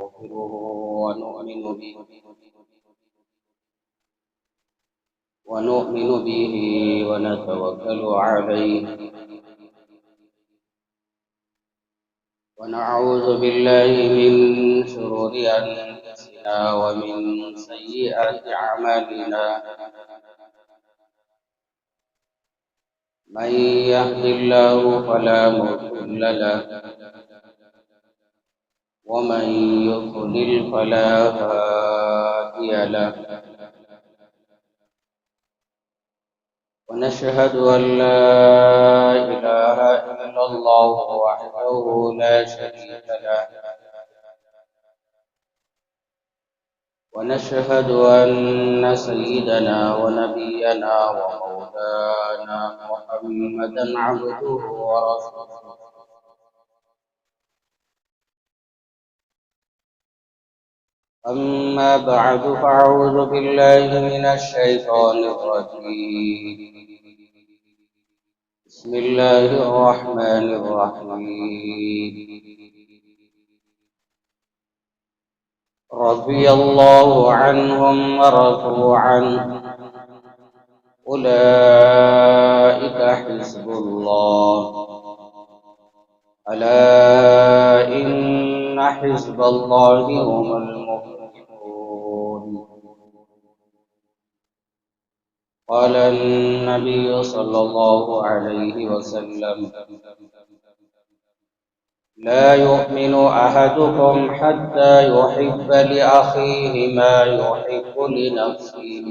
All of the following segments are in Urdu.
ونستغفره ونؤمن به ونتوكل عليه ونعوذ بالله من شرور أنفسنا ومن سيئات أعمالنا من يهد الله فلا مضل له ومن يضلل فلا هادي له ونشهد أن لا إله إلا الله وحده لا شريك له ونشهد أن سيدنا ونبينا ومولانا محمدا عبده ورسوله أما بعد فأعوذ بالله من الشيطان الرجيم بسم الله الرحمن الرحيم رضي الله عنهم ورضوا عنه أولئك حزب الله ألا إن حزب الله هم المفلحون قال النبي صلى الله عليه وسلم لا يؤمن أحدكم حتى يحب لأخيه ما يحب لنفسه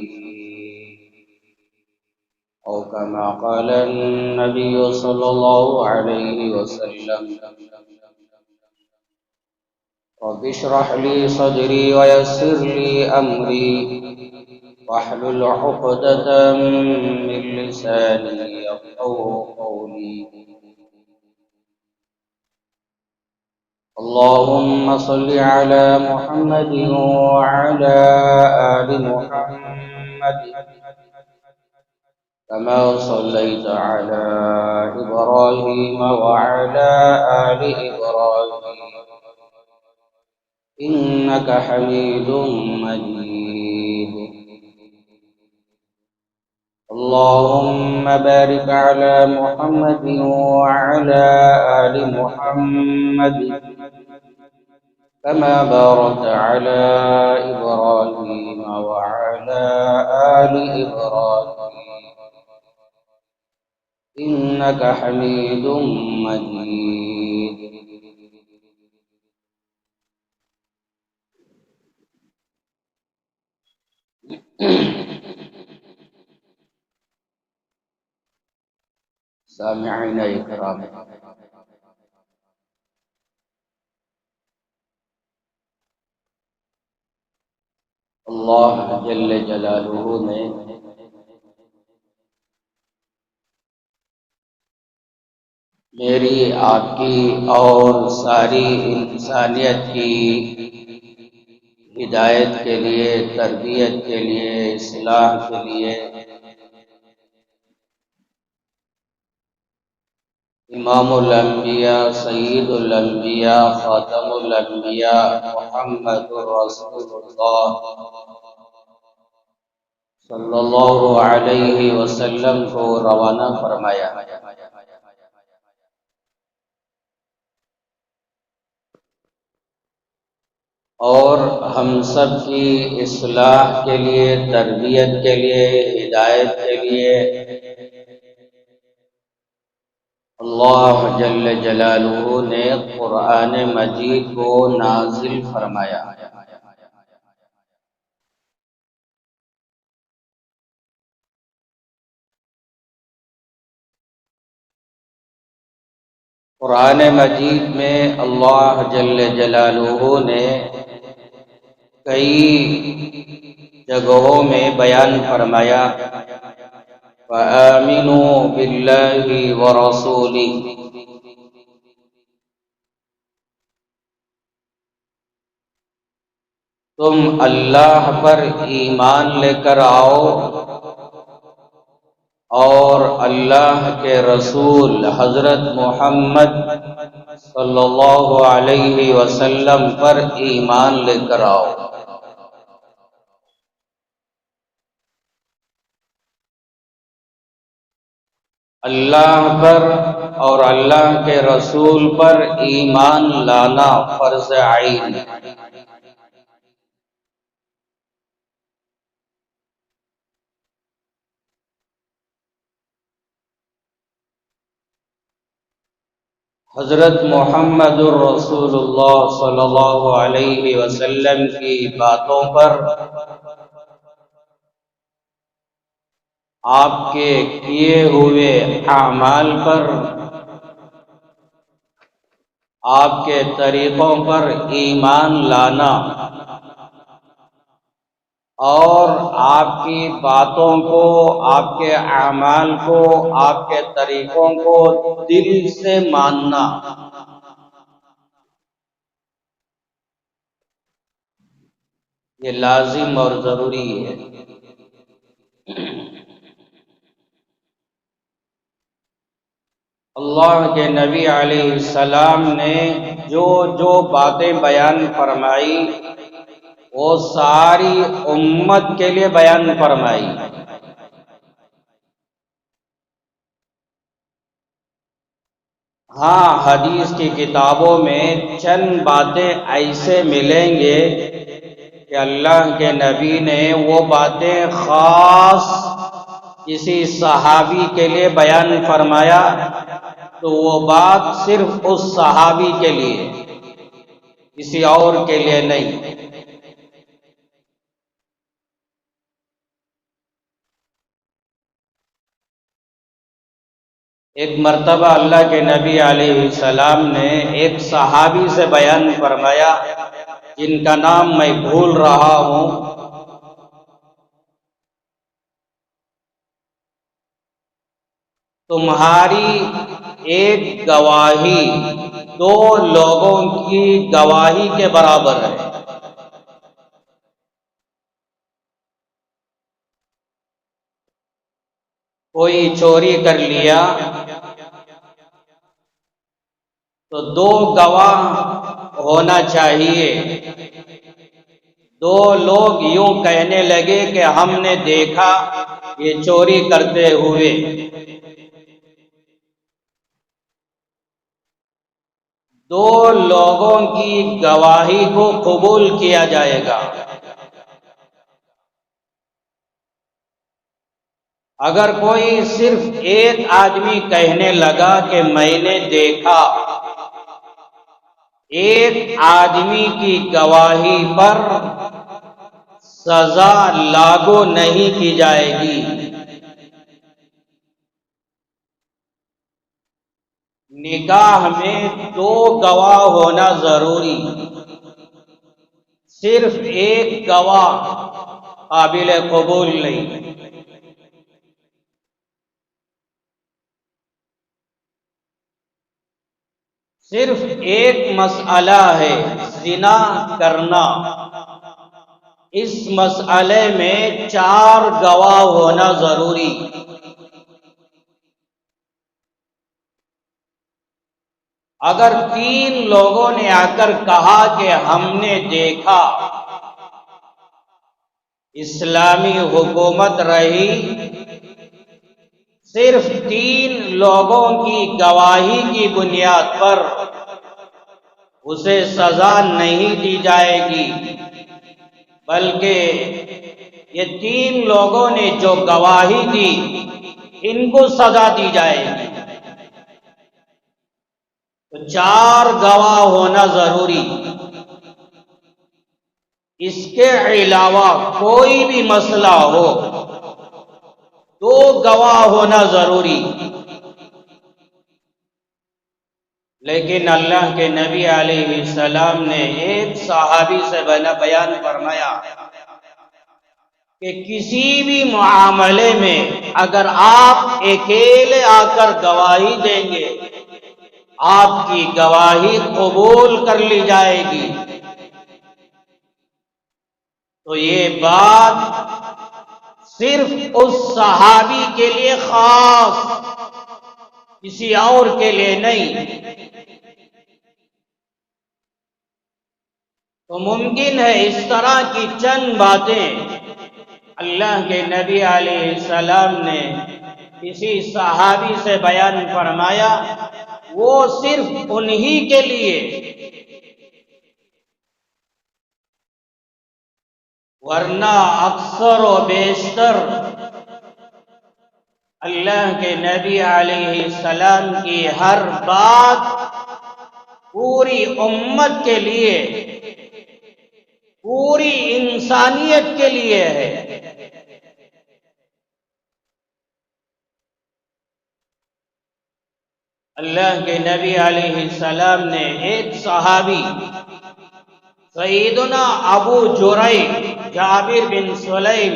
أو كما قال النبي صلى الله عليه وسلم رب اشرح لي صدري ويسر لي أمري واحلل عقدة من لساني يفقهوا قولي اللهم صل على محمد وعلى آل محمد كما صليت على إبراهيم وعلى آل إبراهيم إنك حميد مجيد اللهم بارك على محمد وعلى آل محمد كما باركت على إبراهيم وعلى آل إبراهيم إنك حميد مجيد سامعين إكرام اللہ جل جلالہ نے میری آپ کی اور ساری انسانیت کی ہدایت کے لیے، تربیت کے لیے، اصلاح کے لیے امام الانبیاء، سید الانبیاء، خاتم الانبیاء محمد رسول اللہ صلی اللہ علیہ وسلم کو روانہ فرمایا۔ اور ہم سب کی اصلاح کے لیے، تربیت کے لیے، ہدایت کے لیے اللہ جل جلالہ نے قرآن مجید کو نازل فرمایا۔ قرآن مجید میں اللہ جل جلالہ نے کئی جگہوں میں بیان فرمایا وَآمِنُوا بِاللَّهِ وَرَسُولِهِ، تم اللہ پر ایمان لے کر آؤ اور اللہ کے رسول حضرت محمد صلی اللہ علیہ وسلم پر ایمان لے کر آؤ۔ اللہ پر اور اللہ کے رسول پر ایمان لانا فرض عین ہے۔ حضرت محمد الرسول اللہ صلی اللہ علیہ وسلم کی باتوں پر، آپ کے کیے ہوئے اعمال پر، آپ کے طریقوں پر ایمان لانا اور آپ کی باتوں کو، آپ کے اعمال کو، آپ کے طریقوں کو دل سے ماننا، یہ لازم اور ضروری ہے۔ اللہ کے نبی علیہ السلام نے جو جو باتیں بیان فرمائی وہ ساری امت کے لیے بیان فرمائی۔ ہاں، حدیث کی کتابوں میں چند باتیں ایسے ملیں گے کہ اللہ کے نبی نے وہ باتیں خاص کسی صحابی کے لیے بیان فرمایا تو وہ بات صرف اس صحابی کے لیے، کسی اور کے لیے نہیں۔ ایک مرتبہ اللہ کے نبی علیہ السلام نے ایک صحابی سے بیان فرمایا جن کا نام میں بھول رہا ہوں، تمہاری ایک گواہی دو لوگوں کی گواہی کے برابر ہے۔ کوئی چوری کر لیا تو دو گواہ ہونا چاہیے۔ دو لوگ یوں کہنے لگے کہ ہم نے دیکھا یہ چوری کرتے ہوئے، دو لوگوں کی گواہی کو قبول کیا جائے گا۔ اگر کوئی صرف ایک آدمی کہنے لگا کہ میں نے دیکھا، ایک آدمی کی گواہی پر سزا لاگو نہیں کی جائے گی۔ نکاح میں دو گواہ ہونا ضروری، صرف ایک گواہ قابل قبول نہیں۔ صرف ایک مسئلہ ہے زنا کرنا، اس مسئلے میں 4 گواہ ہونا ضروری۔ اگر 3 لوگوں نے آ کر کہا کہ ہم نے دیکھا، اسلامی حکومت رہی صرف 3 لوگوں کی گواہی کی بنیاد پر اسے سزا نہیں دی جائے گی، بلکہ یہ 3 لوگوں نے جو گواہی دی ان کو سزا دی جائے گی۔ تو 4 گواہ ہونا ضروری۔ اس کے علاوہ کوئی بھی مسئلہ ہو 2 گواہ ہونا ضروری۔ لیکن اللہ کے نبی علیہ السلام نے ایک صحابی سے بیان فرمایا کہ کسی بھی معاملے میں اگر آپ اکیلے آ کر گواہی دیں گے، آپ کی گواہی قبول کر لی جائے گی۔ تو یہ بات صرف اس صحابی کے لیے خاص، کسی اور کے لیے نہیں۔ تو ممکن ہے اس طرح کی چند باتیں اللہ کے نبی علیہ السلام نے کسی صحابی سے بیان فرمایا، وہ صرف انہی کے لیے، ورنہ اکثر و بیشتر اللہ کے نبی علیہ السلام کی ہر بات پوری امت کے لیے، پوری انسانیت کے لیے ہے۔ اللہ کے نبی علیہ السلام نے ایک صحابی سیدنا ابو جریح جابر بن سلیم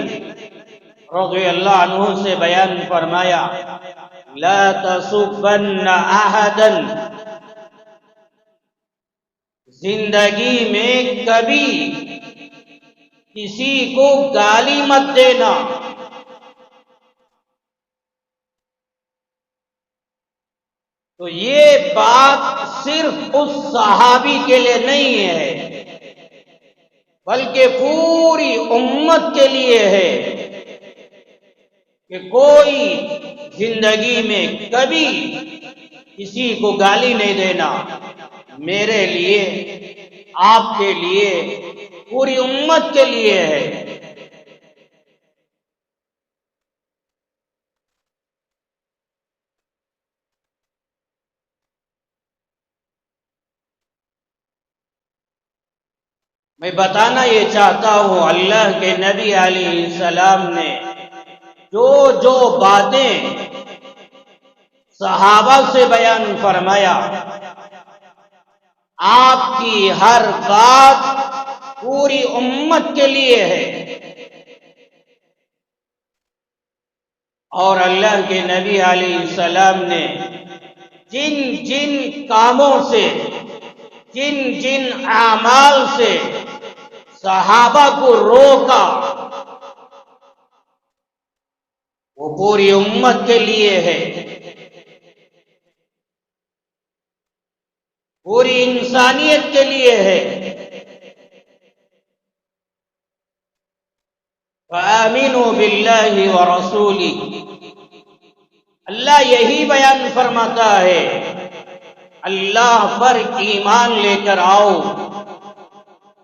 رضی اللہ عنہ سے بیان فرمایا، لا تسبن احدا، زندگی میں کبھی کسی کو گالی مت دینا۔ تو یہ بات صرف اس صحابی کے لیے نہیں ہے، بلکہ پوری امت کے لیے ہے کہ کوئی زندگی میں کبھی کسی کو گالی نہیں دینا۔ میرے لیے، آپ کے لیے، پوری امت کے لیے ہے۔ میں بتانا یہ چاہتا ہوں، اللہ کے نبی علیہ السلام نے جو جو باتیں صحابہ سے بیان فرمایا، آپ کی ہر بات پوری امت کے لیے ہے۔ اور اللہ کے نبی علیہ السلام نے جن جن کاموں سے، جن جن اعمال سے صحابہ کو روکا، وہ پوری امت کے لیے ہے، پوری انسانیت کے لیے ہے۔ فآمنوا باللہ ورسولہ، اللہ یہی بیان فرماتا ہے، اللہ پر ایمان لے کر آؤ،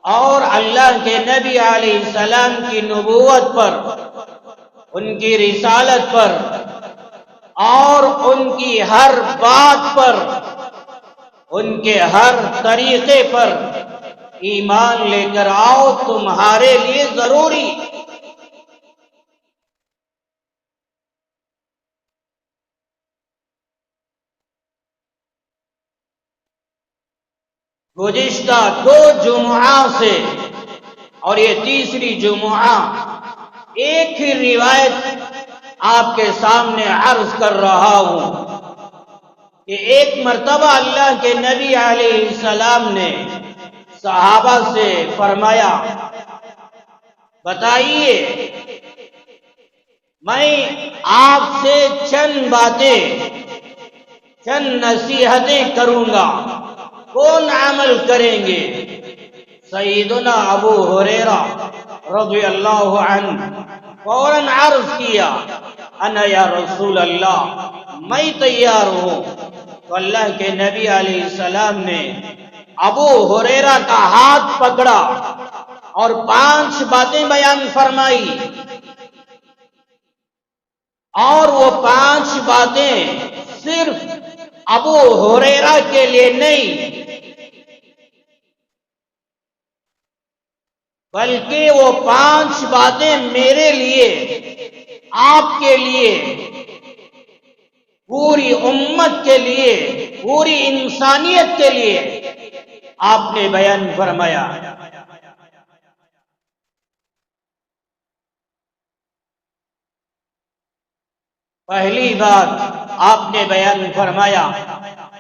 اور اللہ کے نبی علیہ السلام کی نبوت پر، ان کی رسالت پر، اور ان کی ہر بات پر، ان کے ہر طریقے پر ایمان لے کر آؤ، تمہارے لیے ضروری۔ گزشتہ 2 جمعہ سے اور یہ تیسری جمعہ ایک ہی روایت آپ کے سامنے عرض کر رہا ہوں کہ ایک مرتبہ اللہ کے نبی علیہ السلام نے صحابہ سے فرمایا، بتائیے میں آپ سے چند باتیں، چند نصیحتیں کروں گا، کون عمل کریں گے؟ سیدنا ابو ہریرہ رضی اللہ عنہ فوراً عرض کیا، انا یا رسول اللہ، میں تیار ہوں۔ تو اللہ کے نبی علیہ السلام نے ابو ہریرہ کا ہاتھ پکڑا اور 5 باتیں بیان فرمائی، اور وہ 5 باتیں صرف ابو ہریرہ کے لیے نہیں، بلکہ وہ 5 باتیں میرے لیے، آپ کے لیے، پوری امت کے لیے، پوری انسانیت کے لیے آپ نے بیان فرمایا۔ پہلی بات آپ نے بیان فرمایا،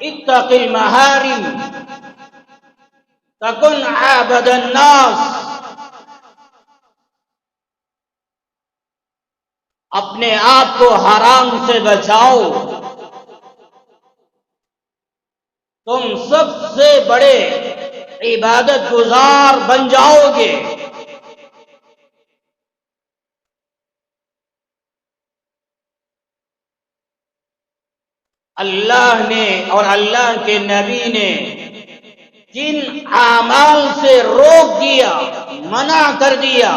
اتق المحارم تکن عابد الناس، اپنے آپ کو حرام سے بچاؤ، تم سب سے بڑے عبادت گزار بن جاؤ گے۔ اللہ نے اور اللہ کے نبی نے جن اعمال سے روک دیا، منع کر دیا،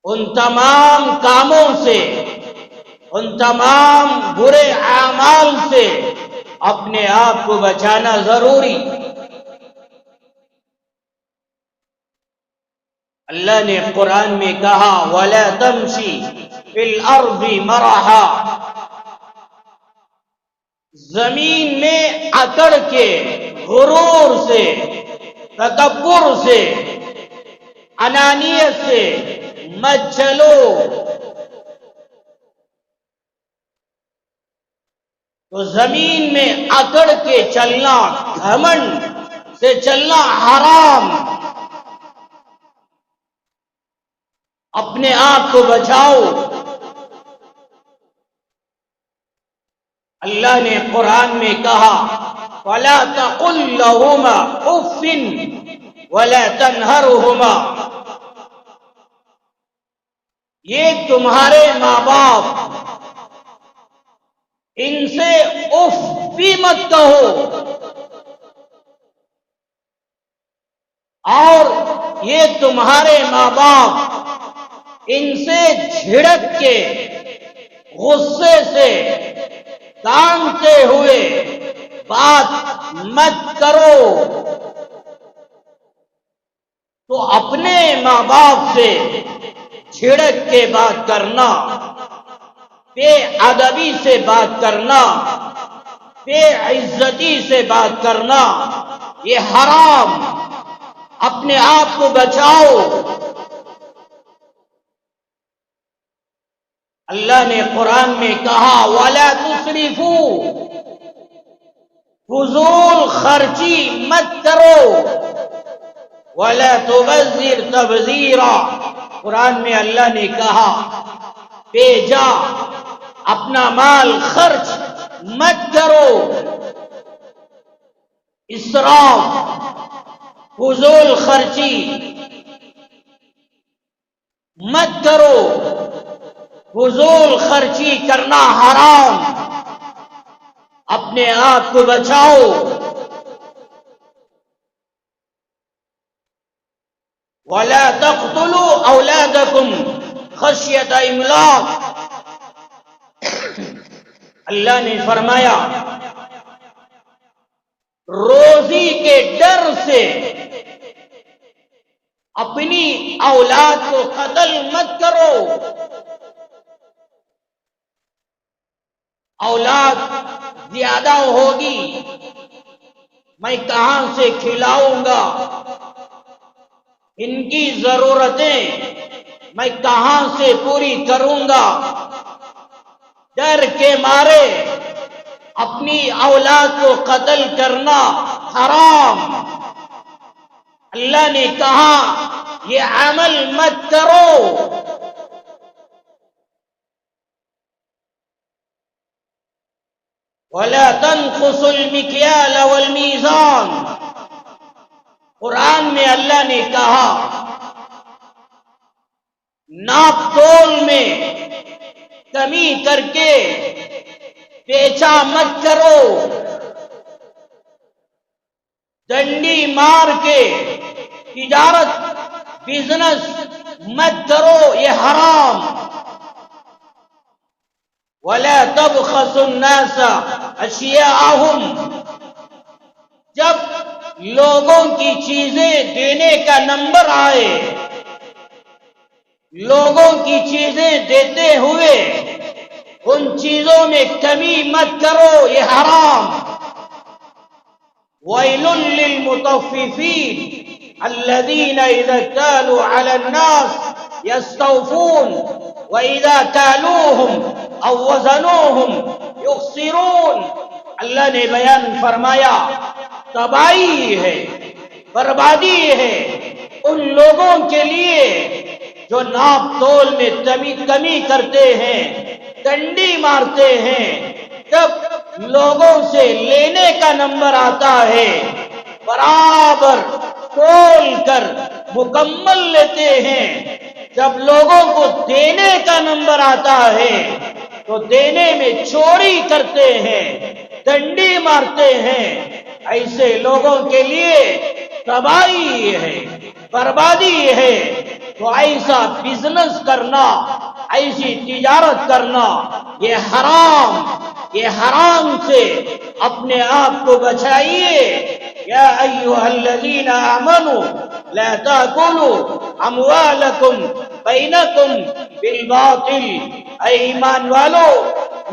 ان تمام کاموں سے، ان تمام برے اعمال سے اپنے آپ کو بچانا ضروری۔ اللہ نے قرآن میں کہا وَلَا تَمْشِ فِي الْأَرْضِ مَرَحًا، زمین میں اکڑ کے، غرور سے، تکبر سے، انانیت سے مت چلو۔ تو زمین میں اکڑ کے چلنا، گھمنڈ سے چلنا حرام۔ اپنے آپ کو بچاؤ۔ اللہ نے قرآن میں کہا وَلَا تَقُلْ لَهُمَا اُفٍّ وَلَا تَنْهَرْهُمَا، یہ تمہارے ماں باپ، ان سے اف بھی مت کہو، اور یہ تمہارے ماں باپ ان سے جھڑک کے، غصے سے، تانتے ہوئے بات مت کرو۔ تو اپنے ماں باپ سے جھڑک کے بات کرنا، بے ادبی سے بات کرنا، بے عزتی سے بات کرنا، یہ حرام۔ اپنے آپ کو بچاؤ۔ اللہ نے قرآن میں کہا وَلَا تُسْرِفُوا، فضول خرچی مت کرو، وَلَا تُبَذِّرْ تَبْذِيرًا، قرآن میں اللہ نے کہا بے جا اپنا مال خرچ مت کرو، اسراف، فضول خرچی مت کرو۔ فضول خرچی کرنا حرام۔ اپنے آپ کو بچاؤ۔ وَلَا تَقْتُلُوا أَوْلَادَكُمْ خَشْيَةَ إِمْلَاقٍ، اللہ نے فرمایا روزی کے ڈر سے اپنی اولاد کو قتل مت کرو۔ اولاد زیادہ ہوگی، میں کہاں سے کھلاؤں گا؟ ان کی ضرورتیں میں کہاں سے پوری کروں گا؟ ڈر کے مارے اپنی اولاد کو قتل کرنا حرام۔ اللہ نے کہا یہ عمل مت کرو۔ وَلَا تَنْقُصُوا الْمِكْيَالَ وَالْمِيزَانَ، قرآن میں اللہ نے کہا ناپ تول میں کمی کر کے بیچا مت کرو، ڈنڈی مار کے تجارت بزنس مت کرو، یہ حرام۔ وَلَا تَبْخَسُوا النَّاسَ أَشْيَاءَهُمْ، جب لوگوں کی چیزیں دینے کا نمبر آئے، لوگوں کی چیزیں دیتے ہوئے ان چیزوں میں کمی مت کرو، یہ حرام۔ وَيْلٌ لِّلْمُطَفِّفِينَ الَّذِينَ إِذَا اكْتَالُوا عَلَى النَّاسِ يَسْتَوْفُونَ وَإِذَا كَالُوهُمْ أَوْ وَزَنُوهُمْ يُخْسِرُونَ، اللہ نے بیان فرمایا تباہی ہے، بربادی ہے ان لوگوں کے لیے جو ناپ تول میں کمی کرتے ہیں، ڈنڈی مارتے ہیں، جب لوگوں سے لینے کا نمبر آتا ہے برابر تول کر مکمل لیتے ہیں۔ جب لوگوں کو دینے کا نمبر آتا ہے تو دینے میں چوری کرتے ہیں، ڈنڈی مارتے ہیں۔ ایسے لوگوں کے لیے تباہی ہے، بربادی ہے۔ تو ایسا بزنس کرنا، ایسی تجارت کرنا یہ حرام سے اپنے آپ کو بچائیے۔ یا ایھا الذین آمنوا لا تاکلوا اموالکم بینکم بالباطل۔ اے ایمان والو،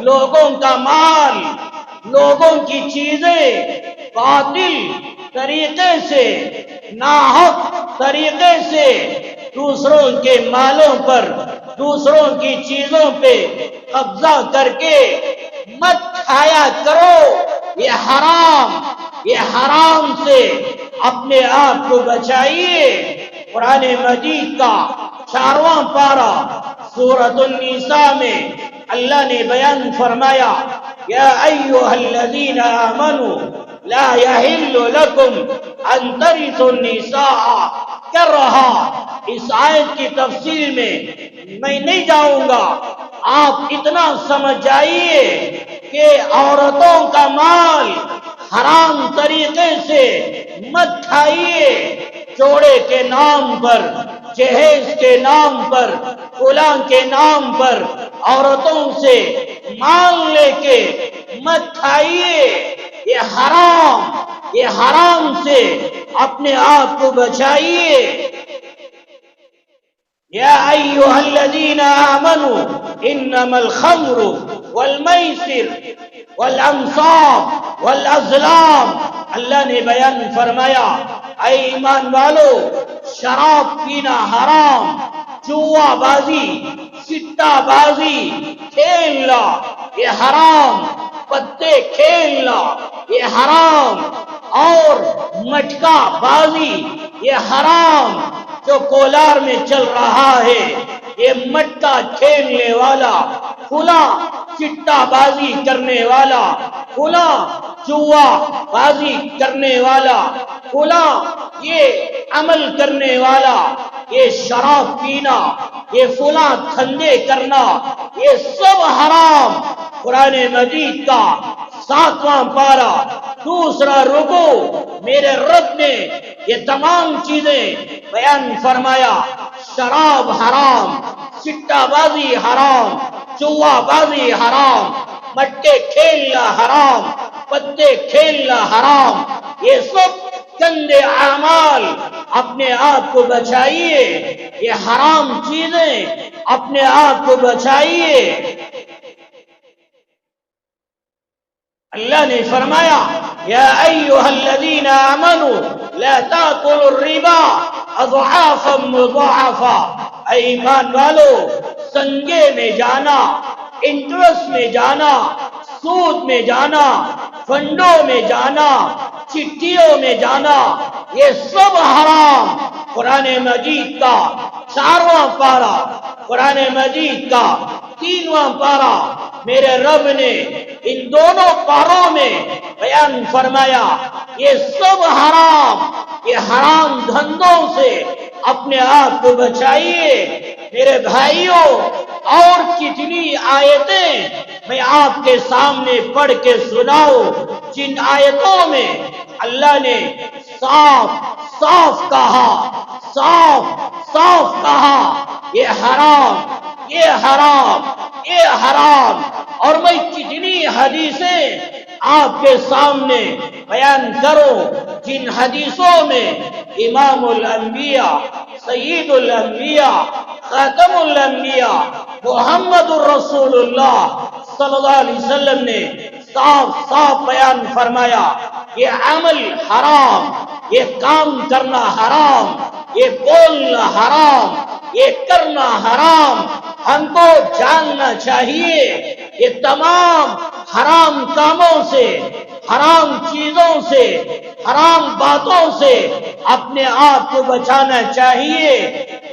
لوگوں کا مال، لوگوں کی چیزیں باطل طریقے سے، ناحق طریقے سے دوسروں کے مالوں پر، دوسروں کی چیزوں پہ قبضہ کر کے مت کھایا کرو۔ یہ حرام سے اپنے آپ کو بچائیے۔ قرآن مجید کا 4واں پارہ سورۃ النساء میں اللہ نے بیان فرمایا، یا ایھا الذین آمنوا لا یحل لکم ان ترثوا النساء کرہا۔ اس آیت کی تفصیل میں میں نہیں جاؤں گا، آپ اتنا سمجھ جائیے کہ عورتوں کا مال حرام طریقے سے مت کھائیے۔ جوڑے کے نام پر، جہیز کے نام پر، فلاں کے نام پر عورتوں سے مال لے کے مت کھائیے۔ یہ حرام سے اپنے آپ کو بچائیے۔ یا ایھا الذین آمنوا انما الخمر والمیسر والانصاب والازلام۔ اللہ نے بیان فرمایا، اے ایمان والو، شراب پینا حرام، جوا بازی، سٹا بازی کھیلنا یہ حرام، پتے کھیلنا یہ حرام، اور مٹکا بازی یہ حرام۔ جو کولار میں چل رہا ہے، یہ مٹکا کھیلنے والا، فلاں چٹا بازی کرنے والا، فلاں جوا بازی کرنے والا، فلاں یہ عمل کرنے والا، یہ شراب پینا، یہ فلاں دھندے کرنا، یہ سب حرام۔ قرآن مجید کا 7واں پارہ دوسرا رکوع میرے رب نے یہ تمام چیزیں بیان فرمایا۔ شراب حرام، سٹا بازی حرام، جوا بازی حرام، مٹکے کھیلنا حرام، پتے کھیلنا حرام۔ یہ سب گندے اعمال، اپنے آپ کو بچائیے۔ یہ حرام چیزیں اپنے آپ کو بچائیے۔ اللہ نے فرمایا، یا ایھا الذین آمنوا لا تاکلوا الربا اضعافا مضاعفا۔ اے ایمان والو، سنگے میں جانا، انٹرسٹ میں جانا، سود میں جانا، فنڈوں میں جانا، چٹھیوں میں جانا، یہ سب حرام۔ قرآن مجید کا 4واں پارہ، قرآن مجید کا 3واں پارہ میرے رب نے ان دونوں پاروں میں بیان فرمایا، یہ سب حرام۔ یہ حرام دھندوں سے اپنے آپ کو بچائیے۔ میرے بھائیوں، اور کتنی آیتیں میں آپ کے سامنے پڑھ کے سناؤں، جن آیتوں میں اللہ نے صاف صاف کہا، یہ حرام، یہ حرام، یہ حرام۔ اور میں کتنی حدیثیں آپ کے سامنے بیان کروں، جن حدیثوں میں امام الانبیاء، سید الانبیاء، خاتم الانبیاء محمد الرسول اللہ صلی اللہ علیہ وسلم نے صاف صاف بیان فرمایا، یہ عمل حرام، یہ کام کرنا حرام، یہ بولنا حرام، یہ کرنا حرام۔ ہم کو جاننا چاہیے، یہ تمام حرام کاموں سے، حرام چیزوں سے، حرام باتوں سے اپنے آپ کو بچانا چاہیے۔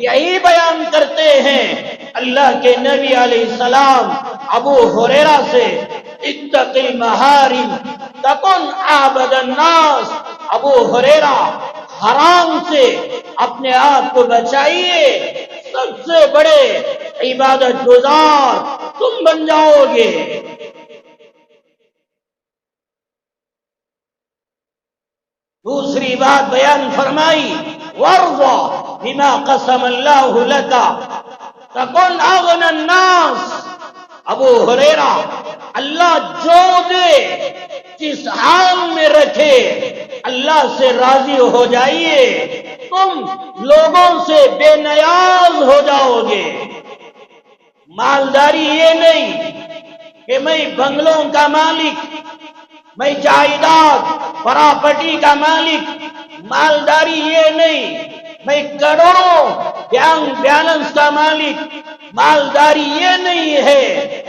یہی بیان کرتے ہیں اللہ کے نبی علیہ السلام ابو ہریرہ سے، اتق المحارم تکن عابد الناس۔ ابو ہریرہ حرام سے اپنے آپ کو بچائیے، سب سے بڑے عبادت گزار تم بن جاؤ گے۔ دوسری بات بیان فرمائی، وَارْضَ بِمَا قَسَمَ اللَّهُ لَكَ تَكُنْ أَغْنَى النَّاسِ۔ ابو ہریرہ اللہ جو دے جس حال میں رکھے اللہ سے راضی ہو جائیے، تم لوگوں سے بے نیاز ہو جاؤ گے۔ مالداری یہ نہیں کہ میں بنگلوں کا مالک، میں جائیداد پراپرٹی کا مالک، مالداری یہ نہیں میں کروڑوں بینک بیلنس کا مالک، مالداری یہ نہیں ہے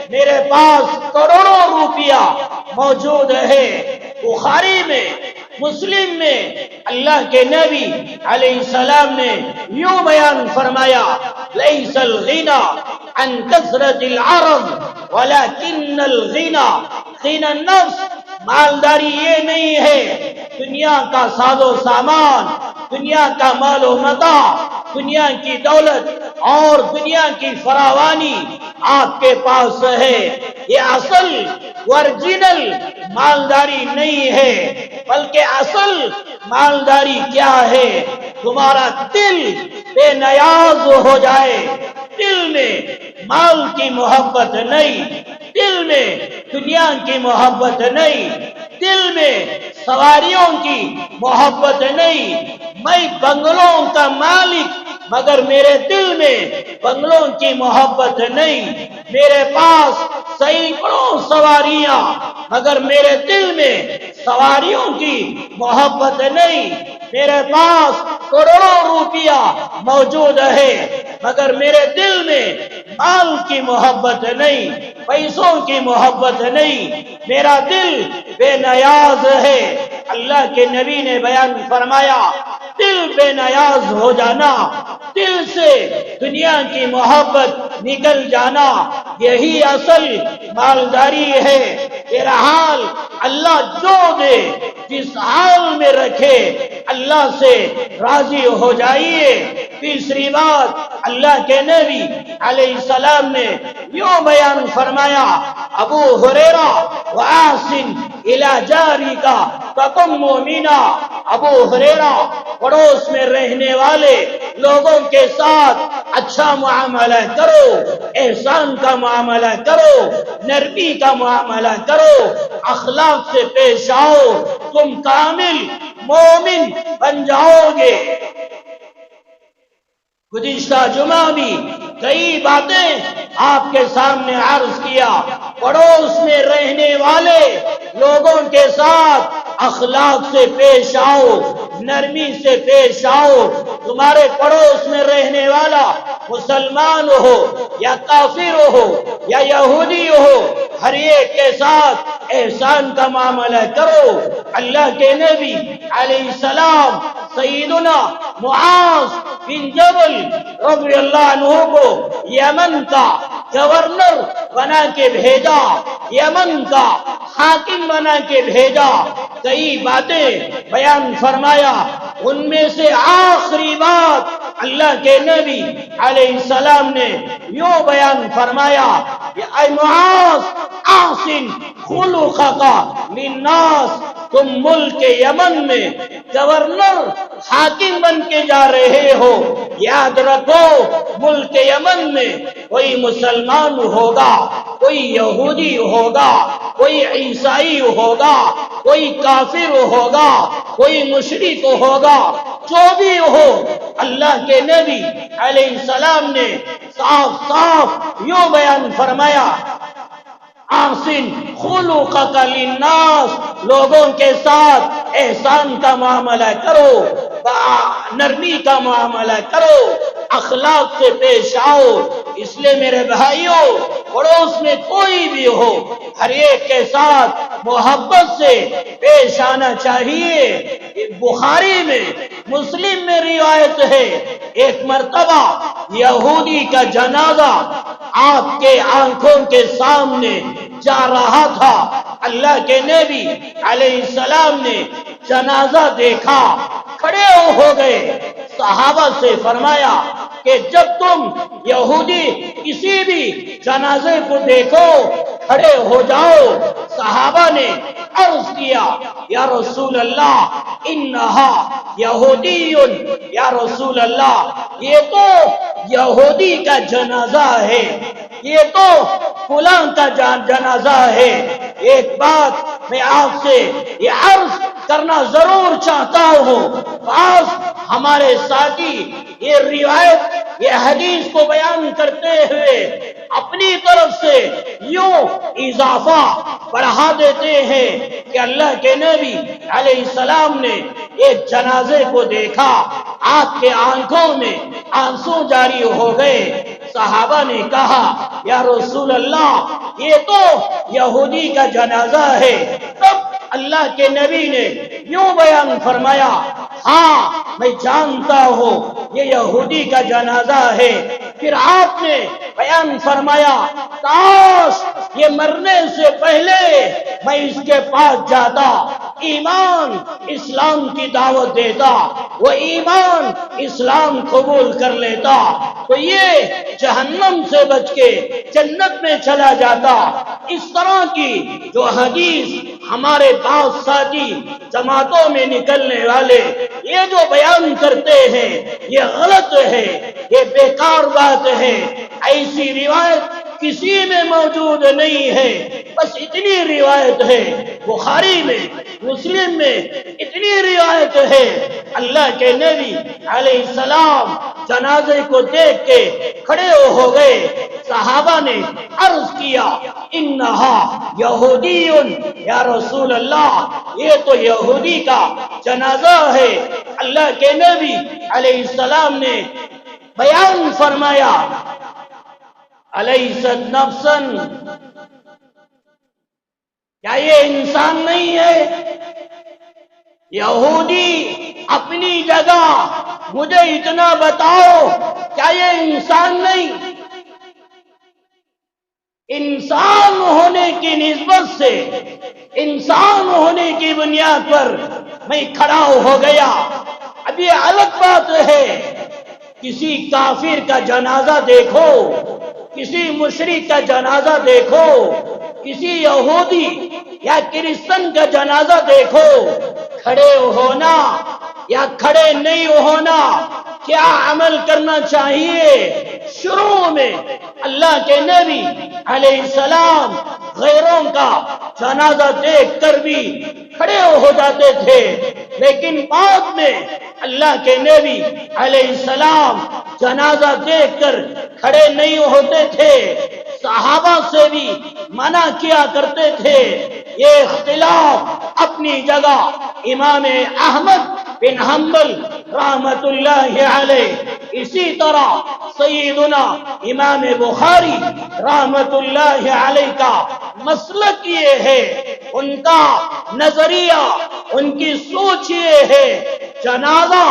میرے پاس کروڑوں روپیہ موجود ہے۔ بخاری میں، مسلم میں اللہ کے نبی علیہ السلام نے یوں بیان فرمایا، لیس الغنی عن کثرت العرض ولکن الغنی غنی النفس۔ مالداری یہ نہیں ہے دنیا کا ساز و سامان، دنیا کا مال و متاع، دنیا کی دولت اور دنیا کی فراوانی آپ کے پاس ہے، یہ اصل ورجنل مالداری نہیں ہے، بلکہ اصل مالداری کیا ہے؟ تمہارا دل بے نیاز ہو جائے، دل میں مال کی محبت نہیں، دل میں دنیا کی محبت نہیں، دل میں سواریوں کی محبت نہیں۔ میں بنگلوں کا مالک مگر میرے دل میں بنگلوں کی محبت نہیں، میرے پاس سینکڑوں سواریاں مگر میرے دل میں سواریوں کی محبت نہیں، میرے پاس کروڑوں روپیہ موجود ہے مگر میرے دل میں مال کی محبت نہیں، پیسوں کی محبت نہیں، میرا دل بے نیاز ہے۔ اللہ کے نبی نے بیان فرمایا، دل بے نیاز ہو جانا، دل سے دنیا کی محبت نکل جانا، یہی اصل مالداری ہے۔ تیرا حال اللہ جو دے جس حال میں رکھے اللہ سے راضی ہو جائیے۔ تیسری بات اللہ کے نبی علیہ السلام نے یوں بیان فرمایا، ابو ہریرہ وَآسِن إِلَى جَارِكَ تَكُن مُؤْمِنًا۔ ابو ہریرہ پڑوس میں رہنے والے لوگوں کے ساتھ اچھا معاملہ کرو، احسان کا معاملہ کرو، نرمی کا معاملہ کرو، اخلاق سے پیش آؤ، تم کامل مومن بن جاؤ گے۔ گزشتہ جمعہ بھی کئی باتیں آپ کے سامنے عرض کیا، پڑوس میں رہنے والے لوگوں کے ساتھ اخلاق سے پیش آؤ، نرمی سے پیش آؤ۔ تمہارے پڑوس میں رہنے والا مسلمان ہو یا کافر ہو یا یہودی ہو، ہر ایک کے ساتھ احسان کا معاملہ کرو۔ اللہ کے نبی علیہ السلام سیدنا معاذ بن جبل رضی اللہ عنہ کو یمن کا گورنر بنا کے بھیجا، یمن کا حاکم بنا کے بھیجا، کئی باتیں بیان فرمایا، ان میں سے آخری بات اللہ کے نبی علیہ السلام نے یوں بیان فرمایا، اے معاذ احسن خلقک للناس۔ تم ملک یمن میں گورنر حاکم بن کے جا رہے ہو، یاد رکھو ملک یمن میں کوئی مسلمان ہوگا، کوئی یہودی ہوگا، کوئی عیسائی ہوگا، کوئی کافر ہوگا، کوئی مشرک ہوگا، جو بھی ہو، اللہ کے نبی علیہ السلام نے صاف صاف یوں بیان فرمایا، احسن خلقک للناس، لوگوں کے ساتھ احسان کا معاملہ کرو، نرمی کا معاملہ کرو، اخلاق سے پیش آؤ۔ اس لیے میرے بھائیوں، پڑوس میں کوئی بھی ہو، ہر ایک کے ساتھ محبت سے پیش آنا چاہیے۔ بخاری میں، مسلم میں روایت ہے، ایک مرتبہ یہودی کا جنازہ آپ کے آنکھوں کے سامنے جا رہا تھا، اللہ کے نبی علیہ السلام نے جنازہ دیکھا کھڑے ہو گئے. صحابہ سے فرمایا کہ جب تم یہودی کسی بھی جنازے کو دیکھو کھڑے ہو جاؤ. صحابہ نے عرض کیا یا رسول اللہ انہا یہودی، یا رسول اللہ یہ تو یہودی کا جنازہ ہے، یہ تو فلاں کا جنازہ ہے. ایک بات میں آپ سے یہ عرض کرنا ضرور چاہتا ہوں. بعض ہمارے ساتھی یہ روایت یہ حدیث کو بیان کرتے ہوئے اپنی طرف سے یوں اضافہ بڑھا دیتے ہیں کہ اللہ کے نبی علیہ السلام نے ایک جنازے کو دیکھا، آپ کے آنکھوں میں آنسو جاری ہو گئے. صحابہ نے کہا یا رسول اللہ یہ تو یہودی کا جنازہ ہے. تب اللہ کے نبی نے یوں بیان فرمایا ہاں میں جانتا ہوں یہ یہودی کا جنازہ ہے. پھر آپ نے بیان فرمایا کاش یہ مرنے سے پہلے میں اس کے پاس جاتا، ایمان اسلام کی دعوت دیتا، وہ ایمان اسلام قبول کر لیتا تو یہ جہنم سے بچ کے جنت میں چلا جاتا. اس طرح کی جو حدیث ہمارے بعض ساتھی جماعتوں میں نکلنے والے یہ جو بیان کرتے ہیں یہ غلط ہے، یہ بیکار بات ہے. ایسی روایت کسی میں موجود نہیں ہے. بس اتنی روایت ہے بخاری میں مسلم میں اتنی روایت ہے اللہ کے نبی علیہ السلام جنازے کو دیکھ کے کھڑے ہو گئے. صحابہ نے عرض کیا انہا یہودی، یا رسول اللہ یہ تو یہودی کا جنازہ ہے. اللہ کے نبی علیہ السلام نے بیان فرمایا الیست نفسا، کیا یہ انسان نہیں ہے؟ یہودی اپنی جگہ، مجھے اتنا بتاؤ کیا یہ انسان نہیں؟ انسان ہونے کی نسبت سے، انسان ہونے کی بنیاد پر میں کھڑا ہو گیا. اب یہ الگ بات ہے کسی کافر کا جنازہ دیکھو، کسی مشرک کا جنازہ دیکھو، کسی یہودی یا کرسچن کا جنازہ دیکھو، کھڑے ہونا یا کھڑے نہیں ہونا کیا عمل کرنا چاہیے؟ شروع میں اللہ کے نبی علیہ السلام غیروں کا جنازہ دیکھ کر بھی کھڑے ہو جاتے تھے، لیکن بعد میں اللہ کے نبی علیہ السلام جنازہ دیکھ کر کھڑے نہیں ہوتے تھے. صحابہ سے بھی منع کیا کرتے تھے. یہ اختلاف اپنی جگہ امام احمد بن حنبل رحمت اللہ علیہ، اسی طرح سیدنا امام بخاری رحمت اللہ علیہ کا مسلک یہ ہے، ان کا نظریہ ان کی سوچ یہ ہے جنازہ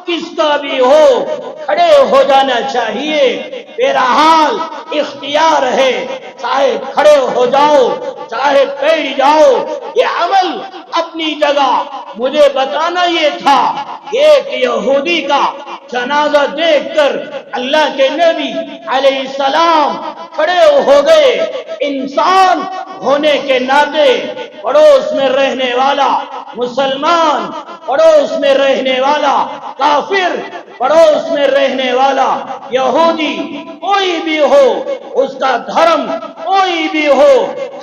کس کا بھی ہو کھڑے ہو جانا چاہیے. بہرحال اختیار ہے، چاہے کھڑے ہو جاؤ چاہے بیٹھ جاؤ، یہ عمل اپنی جگہ. مجھے بتانا یہ تھا ایک یہودی کا جنازہ دیکھ کر اللہ کے نبی علیہ السلام کھڑے ہو گئے. انسان ہونے کے ناطے پڑوس میں رہنے والا مسلمان، پڑوس میں رہنے والا کافر، پڑوس میں رہنے والا یہودی، کوئی بھی ہو، اس کا دھرم کوئی بھی ہو،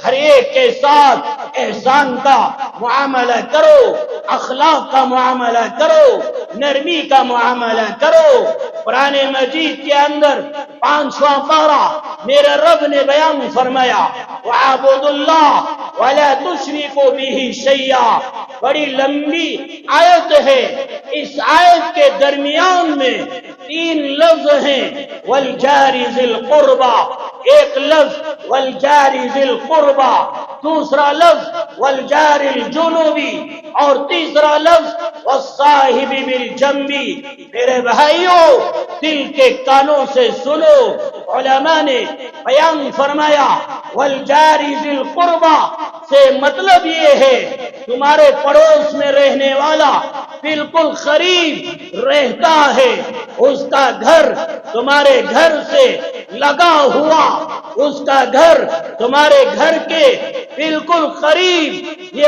ہر ایک کے ساتھ احسان کا معاملہ کرو، اخلاق کا معاملہ کرو، نرمی کا معاملہ کرو. قرآن مجید کے اندر 5واں پارہ میرے رب نے بیان فرمایا وَاعْبُدُوا اللَّهَ وَلَا تُشْرِكُوا بِهِ شَيْئًا. بڑی لمبی آیت ہے. اس آیت کے درمیان میں 3 لفظ ہیں وَالْجَارِ ذِي الْقُرْبَى، ایک لفظ وَالْجَارِ ذِي الْقُرْبَى، دوسرا لفظ وَالْجَارِ الْجُنُوبِ، اور تیسرا لفظ وَالصَّاحِبِ بِالْجَنبِ. میرے بھائیوں دل کے کانوں سے سنو، علماء نے بیان فرمایا وَالْجَارِ ذِي الْقُرْبَى سے مطلب یہ ہے تمہارے پڑوس میں رہنے والا بالکل قریب رہتا ہے، اس کا گھر تمہارے گھر سے لگا ہوا، اس کا گھر تمہارے گھر کے بالکل قریب، یہ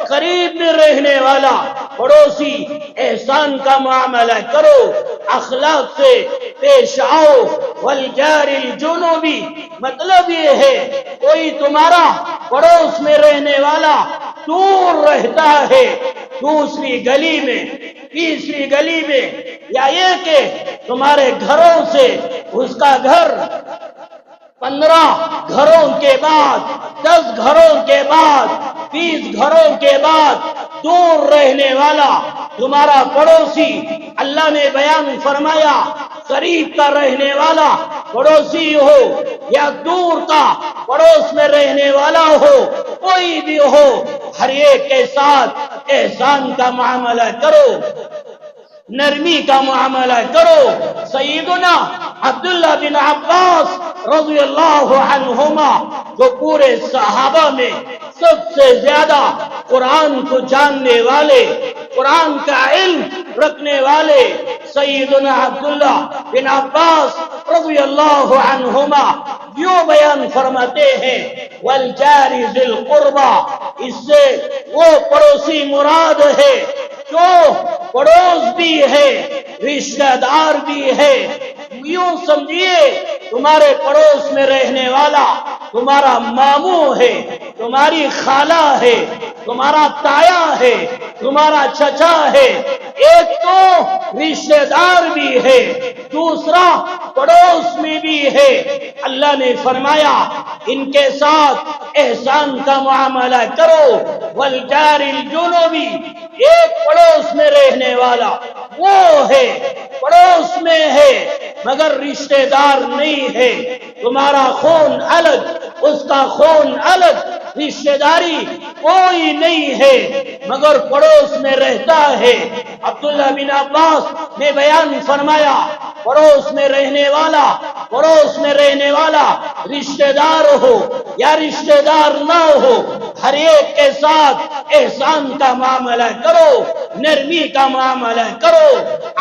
قریب میں رہنے والا پڑوسی، احسان کا معاملہ کرو، اخلاق سے پیش آؤ۔ والجار الجنوبی مطلب یہ ہے کوئی تمہارا پڑوس میں رہنے والا دور رہتا ہے، دوسری گلی میں، تیسری گلی میں، یا یہ کہ تمہارے گھروں سے اس کا گھر 15 گھروں کے بعد، 10 گھروں کے بعد، 20 گھروں کے بعد دور رہنے والا تمہارا پڑوسی، اللہ نے بیان فرمایا قریب کا رہنے والا پڑوسی ہو یا دور کا پڑوس میں رہنے والا ہو، کوئی بھی ہو، ہر ایک کے ساتھ احسان کا معاملہ کرو، نرمی کا معاملہ کرو۔ سیدنا عبداللہ بن عباس رضی اللہ عنہما جو پورے صحابہ میں سب سے زیادہ قرآن کو جاننے والے، قرآن کا علم رکھنے والے، سیدنا عبداللہ بن عباس رضی اللہ عنہما یوں بیان فرماتے ہیں والجار ذی القربہ، اس سے وہ پڑوسی مراد ہے جو پڑوس بھی ہے، رشتہ دار بھی ہے۔ یوں سمجھیے تمہارے پڑوس میں رہنے والا تمہارا ماموں ہے، تمہاری خالہ ہے، تمہارا تایا ہے، تمہارا چچا ہے، ایک تو رشتہ دار بھی ہے، دوسرا پڑوس میں بھی ہے۔ اللہ نے فرمایا ان کے ساتھ احسان کا معاملہ کرو۔ والجار الجنوبی، ایک پڑوس میں رہنے والا وہ ہے، پڑوس میں ہے مگر رشتہ دار نہیں ہے، تمہارا خون الگ، اس کا خون الگ، رشتہ داری کوئی نہیں ہے مگر پڑوس میں رہتا ہے۔ عبداللہ بن عباس نے بیان فرمایا پڑوس میں رہنے والا، پڑوس میں رہنے والا رشتہ دار ہو یا رشتہ دار نہ ہو، ہر ایک کے ساتھ احسان کا معاملہ کرو، نرمی کا معاملہ کرو۔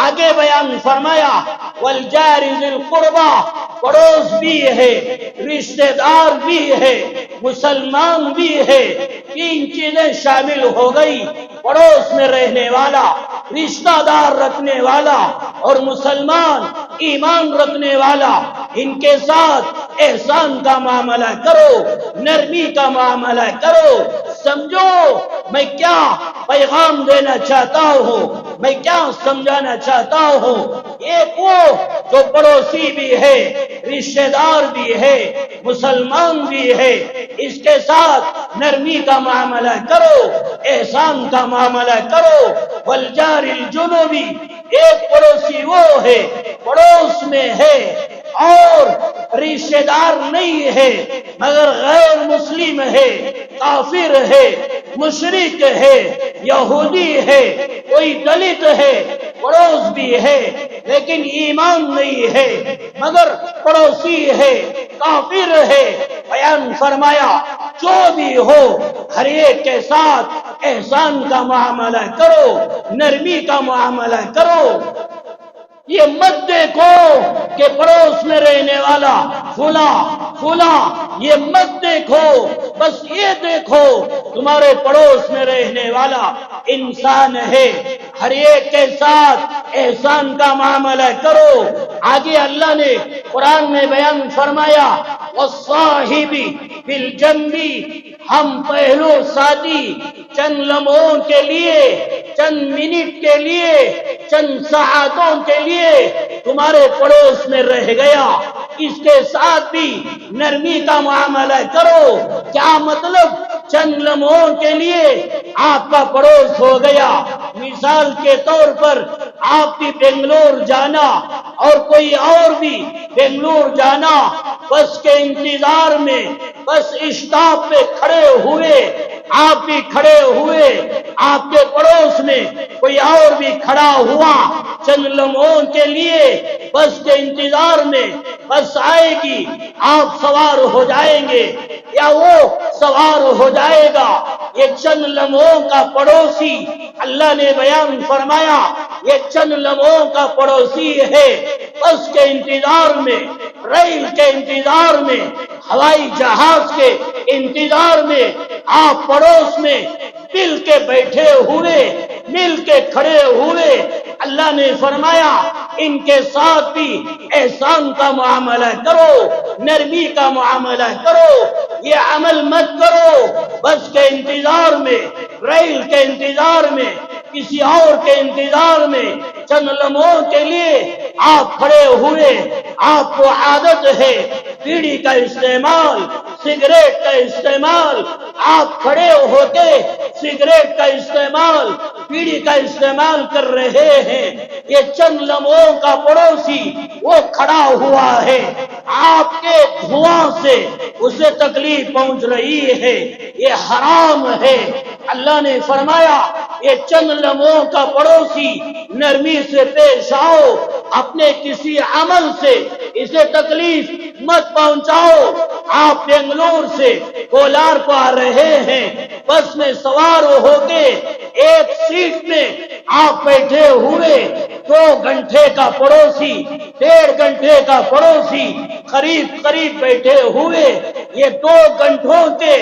آگے بیان فرمایا والجار ذی القربہ، پڑوس بھی ہے، رشتہ دار بھی ہے، مسلمان بھی ہے، تین چیزیں شامل ہو گئی، پڑوس میں رہنے والا، رشتہ دار رکھنے والا اور مسلمان ایمان رکھنے والا، ان کے ساتھ احسان کا معاملہ کرو، نرمی کا معاملہ کرو۔ سمجھو میں کیا پیغام دینا چاہتا ہوں، میں کیا سمجھانا چاہتا ہوں۔ ایک وہ جو پڑوسی بھی ہے، رشتہ دار بھی ہے، مسلمان بھی ہے، اس کے ساتھ نرمی کا معاملہ کرو، احسان کا معاملہ کرو۔ والجار الجنوبی، ایک پڑوسی وہ ہے پڑوس میں ہے اور رشتہ دار نہیں ہے مگر غیر مسلم ہے، کافر ہے، مشرک ہے، یہودی ہے، کوئی دلت ہے، پڑوس بھی ہے لیکن ایمان نہیں ہے مگر پڑوسی ہے، کافر ہے۔ بیان فرمایا جو بھی ہو ہر ایک کے ساتھ احسان کا معاملہ کرو، نرمی کا معاملہ کرو۔ یہ مت دیکھو کہ پڑوس میں رہنے والا فلاں، یہ مت دیکھو، بس یہ دیکھو تمہارے پڑوس میں رہنے والا انسان ہے، ہر ایک کے ساتھ احسان کا معاملہ کرو۔ آگے اللہ نے قرآن میں بیان فرمایا والصاحب بالجنب، ہم پہلو ساتھی چند لمحوں کے لیے، چند منٹ کے لیے، چند ساعتوں کے لیے تمہارے پڑوس میں رہ گیا، اس کے ساتھ بھی نرمی کا معاملہ کرو۔ کیا مطلب چند لمحوں کے لیے آپ کا پڑوس ہو گیا؟ مثال کے طور پر آپ بھی بنگلور جانا اور کوئی اور بھی بنگلور جانا، بس کے انتظار میں، بس اسٹاپ پہ کھڑے ہوئے، آپ بھی کھڑے ہوئے، آپ کے پڑوس میں کوئی اور بھی کھڑا ہوا، چند لمحوں کے لیے بس کے انتظار میں بس آئے گی، آپ سوار ہو جائیں گے یا وہ سوار ہو جائے گا۔ یہ چند لمحوں کا پڑوسی اللہ نے بیان فرمایا، یہ چند لمحوں کا پڑوسی ہے۔ بس کے انتظار میں، ریل کے انتظار میں، ہوائی جہاز کے انتظار میں آپ پڑوس میں مل کے بیٹھے ہوئے، مل کے کھڑے ہوئے، اللہ نے فرمایا ان کے ساتھ بھی احسان کا معاملہ کرو، نرمی کا معاملہ کرو، یہ عمل مت کرو بس کے انتظار میں، ریل کے انتظار میں، کسی اور کے انتظار میں چند لمحوں کے لیے آپ کھڑے ہوئے۔ آپ کو عادت ہے بیڑی کا استعمال، سگریٹ کا استعمال، آپ کھڑے ہو کے سگریٹ کا استعمال، بیڑی کا استعمال کر رہے ہیں۔ یہ چند لمحوں کا پڑوسی وہ کھڑا ہوا ہے، آپ کے دھواں سے اسے تکلیف پہنچ رہی ہے، یہ حرام ہے۔ اللہ نے فرمایا یہ چند لمحوں کا پڑوسی، نرمی سے پیش آؤ، اپنے کسی عمل سے اسے تکلیف مت پہنچاؤ۔ آپ بنگلور سے کولار کو آ رہے ہیں، بس میں سوار ہو کے ایک سیٹ میں آپ بیٹھے ہوئے، 2 گھنٹے کا پڑوسی، 1.5 گھنٹے کا پڑوسی، قریب بیٹھے ہوئے، یہ 2 گھنٹوں کے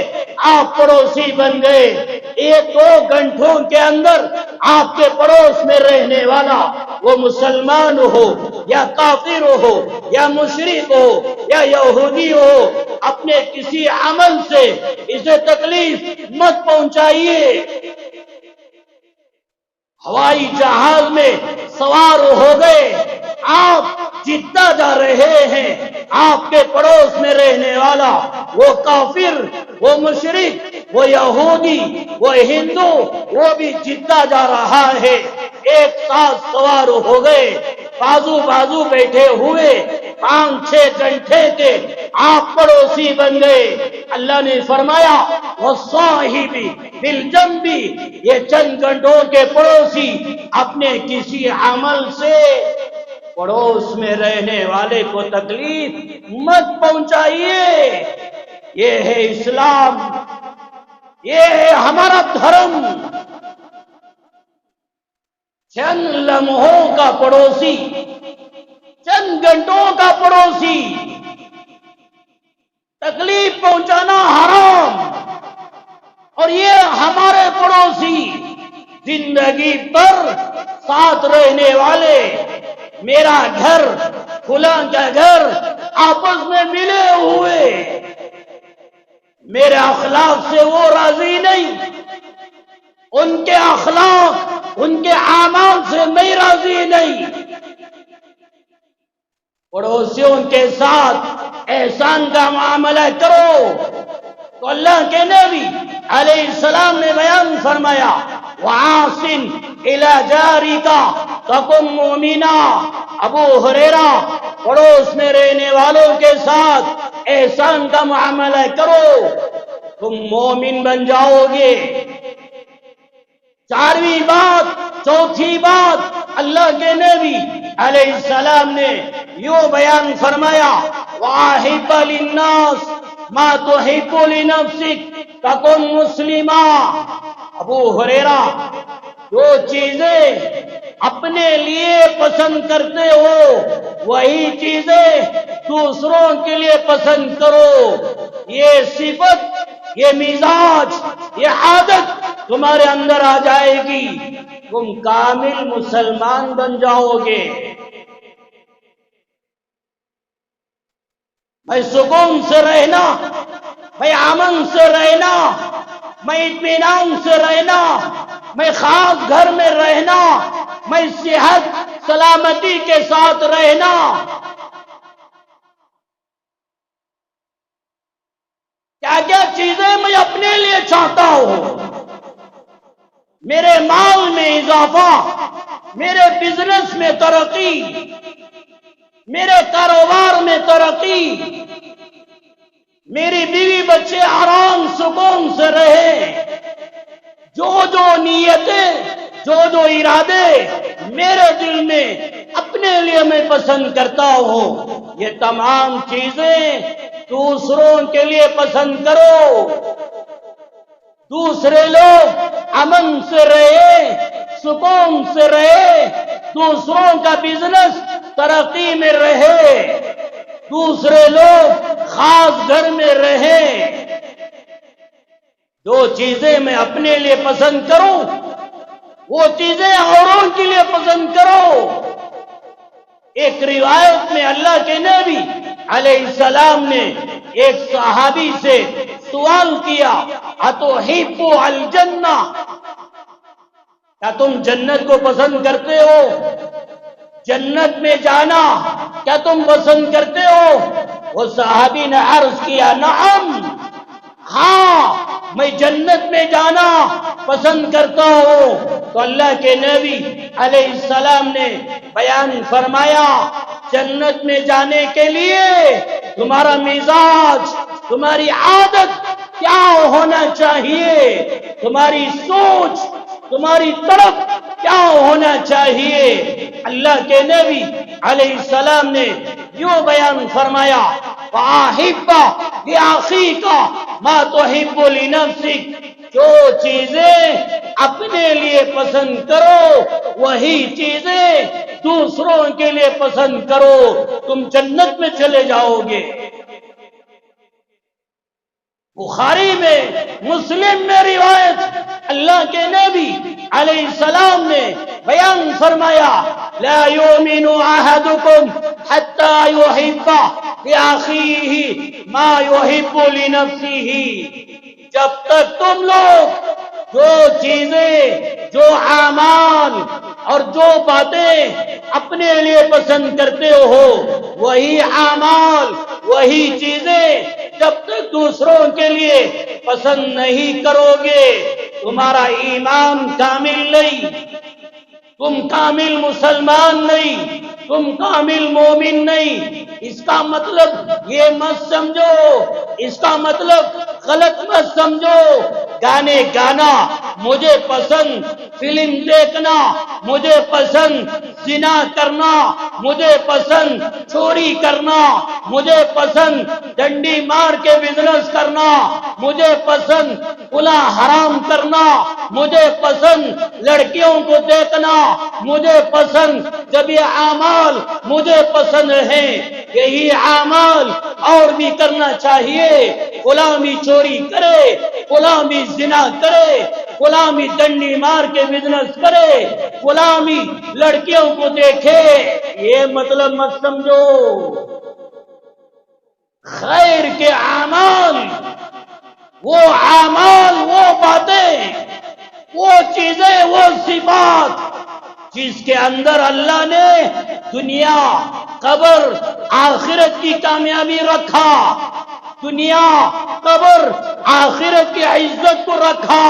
آپ پڑوسی بن گئے۔ یہ 2 گھنٹوں کے اندر آپ کے پڑوس میں رہنے والا، وہ مسلمان ہو یا کافر ہو یا مشرک ہو یا یہودی ہو، اپنے کسی عمل سے اسے تکلیف مت پہنچائیے۔ ہوائی جہاز میں سوار ہو گئے، آپ جدہ جا رہے ہیں، آپ کے پڑوس میں رہنے والا وہ کافر، وہ مشرک، وہ یہودی، وہ ہندو، وہ بھی جدہ جا رہا ہے، ایک ساتھ سوار ہو گئے، بازو بیٹھے ہوئے، 5-6 گھنٹے کے آپ پڑوسی بن گئے۔ اللہ نے فرمایا وَالصَّاحِبِ بِالْجَنْبِ، یہ چند گھنٹوں کے پڑوسی اپنے کسی عمل سے پڑوس میں رہنے والے کو تکلیف مت پہنچائیے۔ یہ ہے اسلام، یہ ہے ہمارا دھرم۔ چند لمحوں کا پڑوسی، چند گھنٹوں کا پڑوسی، تکلیف پہنچانا حرام، اور یہ ہمارے پڑوسی زندگی پر ساتھ رہنے والے، میرا گھر فلاں کا گھر، آپس میں ملے ہوئے، میرے اخلاق سے وہ راضی نہیں، ان کے اخلاق، ان کے اعمال سے میں راضی نہیں۔ پڑوسیوں کے ساتھ احسان کا معاملہ کرو، تو اللہ کے نبی علیہ السلام نے بیان فرمایا وَعَاصِمْ إِلَى جَارِكَ تَكُنْ مُؤْمِنًا۔ ابو ہریرہ، پڑوس میں رہنے والوں کے ساتھ احسان کا معاملہ کرو، تم مومن بن جاؤ گے۔ 4ویں بات، چوتھی بات، اللہ کے نبی علیہ السلام نے یوں بیان فرمایا وَأَحِبَّ لِلنَّاسِ مَا تُحِبُّ لِنَفْسِكَ تَكُنْ مُسْلِمًا۔ ابو ہریرہ، جو چیزیں اپنے لیے پسند کرتے ہو وہی چیزیں دوسروں کے لیے پسند کرو۔ یہ صفت، یہ مزاج، یہ عادت تمہارے اندر آ جائے گی، تم کامل مسلمان بن جاؤ گے۔ میں سکون سے رہنا، میں امن سے رہنا، میں اطمینان سے رہنا، میں خاص گھر میں رہنا، میں صحت سلامتی کے ساتھ رہنا، کیا کیا چیزیں میں اپنے لیے چاہتا ہوں، میرے مال میں اضافہ، میرے بزنس میں ترقی، میرے کاروبار میں ترقی، میری بیوی بچے آرام سکون سے رہے، جو نیتیں، جو ارادے میرے دل میں اپنے لیے میں پسند کرتا ہوں، یہ تمام چیزیں دوسروں کے لیے پسند کرو. دوسرے لوگ امن سے رہے، سکون سے رہے، دوسروں کا بزنس ترقی میں رہے، دوسرے لوگ خاص گھر میں رہیں. جو چیزیں میں اپنے لیے پسند کروں وہ چیزیں اوروں کے لیے پسند کرو. ایک روایت میں اللہ کے نبی علیہ السلام نے ایک صحابی سے سوال کیا، اتحب الجنہ، کیا تم جنت کو پسند کرتے ہو؟ جنت میں جانا کیا تم پسند کرتے ہو؟ وہ صحابی نے عرض کیا، نعم، ہاں میں جنت میں جانا پسند کرتا ہوں. تو اللہ کے نبی علیہ السلام نے بیان فرمایا، جنت میں جانے کے لیے تمہارا مزاج، تمہاری عادت کیا ہونا چاہیے، تمہاری سوچ، تمہاری طرف کیا ہونا چاہیے. اللہ کے نبی علیہ السلام نے یوں بیان فرمایا، وَأَحِبَّ لِأَخِيكَ مَا تُحِبُّ لِنَفْسِكَ، جو چیزیں اپنے لیے پسند کرو وہی چیزیں دوسروں کے لیے پسند کرو، تم جنت میں چلے جاؤ گے. بخاری میں، مسلم میں روایت اللہ کے نبی علیہ السلام نے بیان فرمایا، لا یؤمن احدکم حتی یحب لاخیہ ما یحب لنفسہ. جب تک تم لوگ جو چیزیں، جو اعمال اور جو باتیں اپنے لیے پسند کرتے ہو وہی اعمال، وہی چیزیں جب تک دوسروں کے لیے پسند نہیں کرو گے تمہارا ایمان کامل نہیں، تم کامل مسلمان نہیں، تم کامل مومن نہیں. اس کا مطلب یہ مت سمجھو، اس کا مطلب غلط مت سمجھو، گانے گانا مجھے پسند، فلم دیکھنا مجھے پسند، زنا کرنا مجھے پسند، چوری کرنا مجھے پسند، ڈنڈی مار کے بزنس کرنا مجھے پسند، کھلا حرام کرنا مجھے پسند، لڑکیوں کو دیکھنا مجھے پسند. جب یہ اعمال مجھے پسند ہیں، یہی اعمال اور بھی کرنا چاہیے. غلامی چوری کرے، غلامی زنا کرے، غلامی ڈنڈی مار کے بزنس کرے، غلامی لڑکیوں کو دیکھے، یہ مطلب مت سمجھو. خیر کے اعمال، وہ اعمال، وہ باتیں، وہ چیزیں، وہ صفات جس کے اندر اللہ نے دنیا، قبر، آخرت کی کامیابی رکھا، دنیا، قبر، آخرت کی عزت کو رکھا.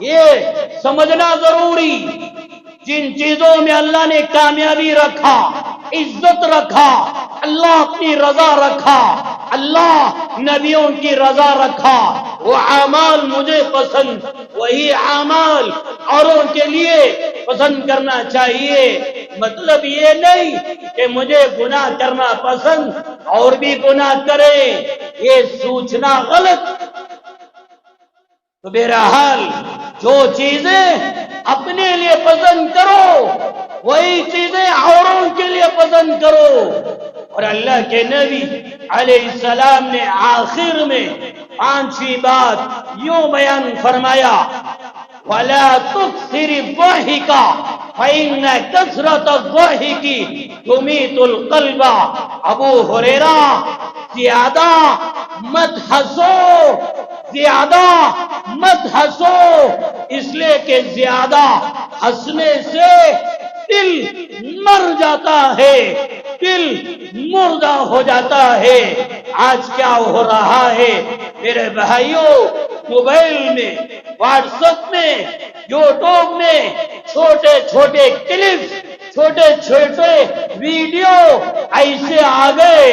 یہ سمجھنا ضروری، جن چیزوں میں اللہ نے کامیابی رکھا، عزت رکھا، اللہ اپنی رضا رکھا، اللہ نبیوں کی رضا رکھا، وہ اعمال مجھے پسند، وہی اعمال اوروں کے لیے پسند کرنا چاہیے. مطلب یہ نہیں کہ مجھے گناہ کرنا پسند اور بھی گناہ کریں، یہ سوچنا غلط. تو بہرحال جو چیزیں اپنے لیے پسند کرو وہی چیزیں اوروں کے لیے پسند کرو. اور اللہ کے نبی علیہ السلام نے آخر میں پانچویں بات یوں بیان فرمایا، وَلَا تُكْثِرِ الضَّحِكَ فَإِنَّ كَثْرَةَ الضَّحِكِ تُمِيتُ الْقَلْبَ. ابو ہریرہ، زیادہ مت ہنسو، زیادہ مت ہنسو، اس لیے کہ زیادہ ہنسنے سے دل مر جاتا ہے، دل مردہ ہو جاتا ہے. آج کیا ہو رہا ہے میرے بھائیوں، موبائل میں، واٹس ایپ میں، یوٹیوب میں چھوٹے چھوٹے کلپس، چھوٹے چھوٹے ویڈیو ایسے آ گئے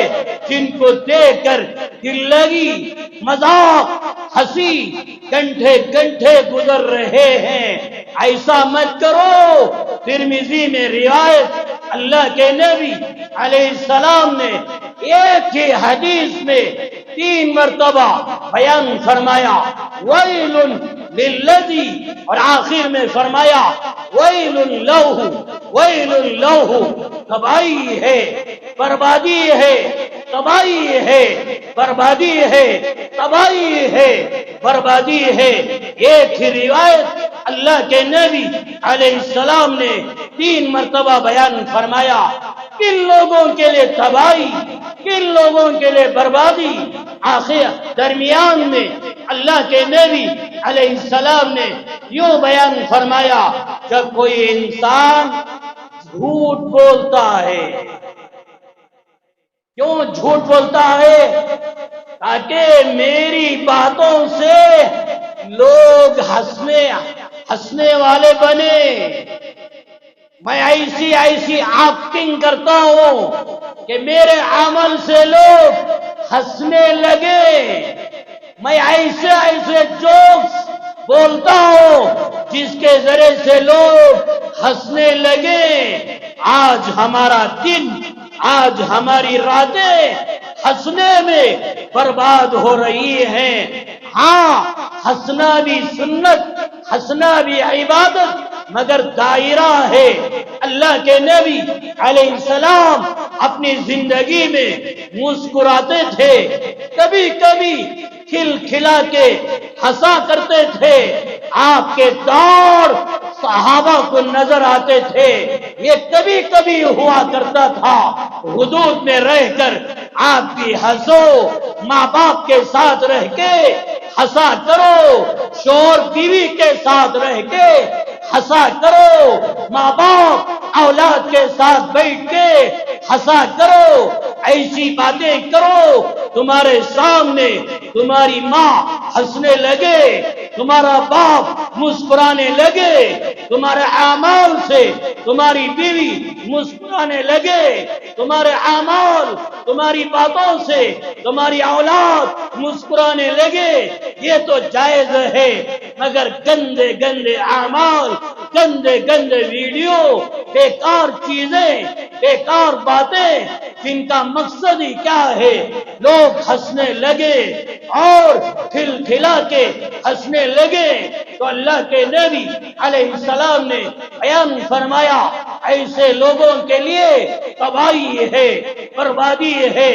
جن کو دیکھ کر دل لگی، مذاق، ہنسی گھنٹے گھنٹے گزر رہے ہیں. ایسا مت کرو. ترمذی میں روایت اللہ کے نبی علیہ السلام نے ایک ہی حدیث میں 3 مرتبہ بیان فرمایا ویل للذی، اور آخر میں فرمایا ویل لہ، ویل لہ، تباہی ہے، بربادی ہے، تباہی ہے، بربادی ہے، تباہی ہے، بربادی ہے۔ ایک ہی روایت اللہ کے نبی علیہ السلام نے 3 مرتبہ بیان فرمایا۔ کن لوگوں کے لیے تباہی، کن لوگوں کے لیے بربادی؟ آخر درمیان میں اللہ کے نبی علیہ السلام نے یوں بیان فرمایا، جب کوئی انسان جھوٹ بولتا ہے۔ کیوں جھوٹ بولتا ہے؟ تاکہ میری باتوں سے لوگ ہنسنے والے بنے۔ میں ایسی ایکٹنگ کرتا ہوں کہ میرے عمل سے لوگ ہنسنے لگے۔ میں ایسے جوکس بولتا ہوں جس کے ذریعے سے لوگ ہنسنے لگے۔ آج ہمارا دن، آج ہماری راتیں ہنسنے میں برباد ہو رہی ہیں۔ ہاں، ہنسنا بھی سنت، ہنسنا بھی عبادت، مگر دائرہ ہے۔ اللہ کے نبی علیہ السلام اپنی زندگی میں مسکراتے تھے، کبھی کبھی کھلکھلا کے ہنسا کرتے تھے۔ آپ کے دور صحابہ کو نظر آتے تھے، یہ کبھی کبھی ہوا کرتا تھا۔ حدود میں رہ کر آپ بھی ہنسو، ماں باپ کے ساتھ رہ کے ہنسا کرو، شوہر بیوی کے ساتھ رہ کے ہنسا کرو، ماں باپ اولاد کے ساتھ بیٹھ کے ہنسا کرو، ایسی باتیں کرو تمہارے سامنے تمہاری ماں ہنسنے لگے، تمہارا باپ مسکرانے لگے، تمہارے اعمال سے تمہاری بیوی مسکرانے لگے، تمہارے اعمال، تمہاری باتوں سے تمہاری اولاد مسکرانے لگے۔ یہ تو جائز ہے، مگر گندے گندے اعمال، گندے گندے ویڈیو، بیکار چیزیں، بیکار باتیں، جن کا مقصد ہی کیا ہے لوگ ہنسنے لگے اور کھلکھلا کے ہنسنے لگے، تو اللہ کے نبی علیہ السلام نے بیان فرمایا ایسے لوگوں کے لیے تباہی ہے، بربادی ہے۔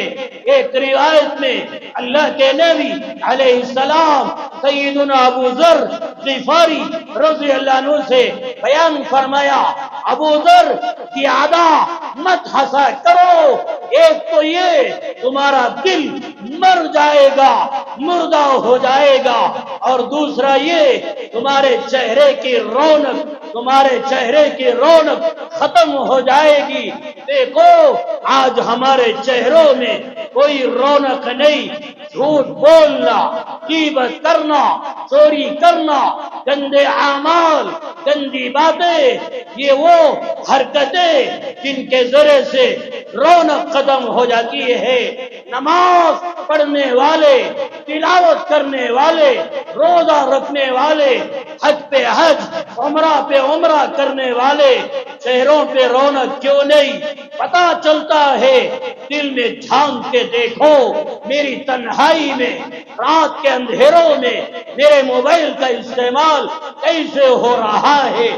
ایک روایت میں اللہ کے نبی علیہ السلام سیدنا ابو ذر غفاری رضی اللہ عنہ سے بیان فرمایا، ابو ذر زیادہ مت ہنسا کرو، ایک تو یہ تمہارا دل مر جائے گا، مردہ ہو جائے گا، اور دوسرا یہ تمہارے چہرے کی رونق، تمہارے چہرے کی رونق ختم ہو جائے گی۔ دیکھو آج ہمارے چہروں میں کوئی رونق نہیں، جھوٹ بولنا، غیبت کرنا، چوری کرنا، گندے اعمال، گندی باتیں، یہ وہ حرکتیں جن کے ذریعے سے رونق ختم ہو جاتی ہے۔ نماز پڑھنے والے، تلاوت کرنے والے، روزہ رکھنے والے، حج پہ حج، عمرہ پہ عمرہ کرنے والے، چہروں پہ رونق کیوں نہیں؟ پتہ چلتا ہے دل میں جھانک کے دیکھو، میری تنہائی میں، رات کے اندھیروں میں میرے موبائل کا استعمال کیسے ہو رہا ہے،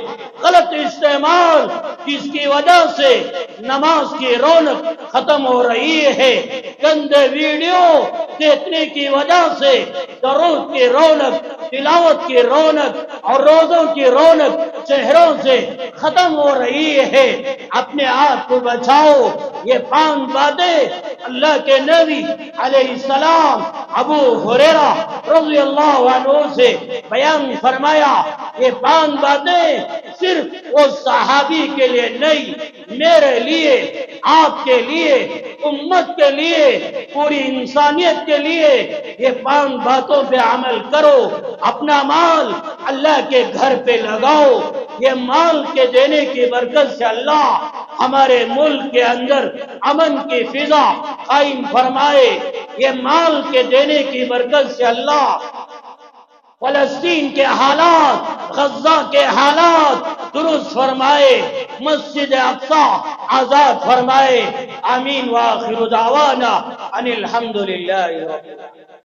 غلط استعمال، جس کی وجہ سے نماز کی رونق ختم ہو رہی ہے، گندے ویڈیو دیکھنے کی وجہ سے درود کی رونق، تلاوت کی رونق اور روزوں کی رونق چہروں سے ختم ہو رہی ہے۔ اپنے آپ کو بچاؤ۔ یہ 5 باتیں اللہ کے نبی علیہ السلام ابو ہریرہ رضی اللہ عنہ سے بیان فرمایا۔ یہ 5 باتیں صرف وہ صحابی کے لیے نہیں، میرے لیے، آپ کے لیے، امت کے لیے، پوری انسانیت کے لیے یہ 5 باتوں پہ عمل کرو۔ اپنا مال اللہ کے گھر پہ لگاؤ، یہ مال کے دینے کی برکت سے اللہ ہمارے ملک کے اندر امن کی فضا قائم فرمائے۔ یہ مال کے دینے کی برکت سے اللہ فلسطین کے حالات، غزہ کے حالات درست فرمائے۔ مسجد اقصی آزاد فرمائے. آمین. وآخر دعوانا ان الحمدللہ رب العالمین.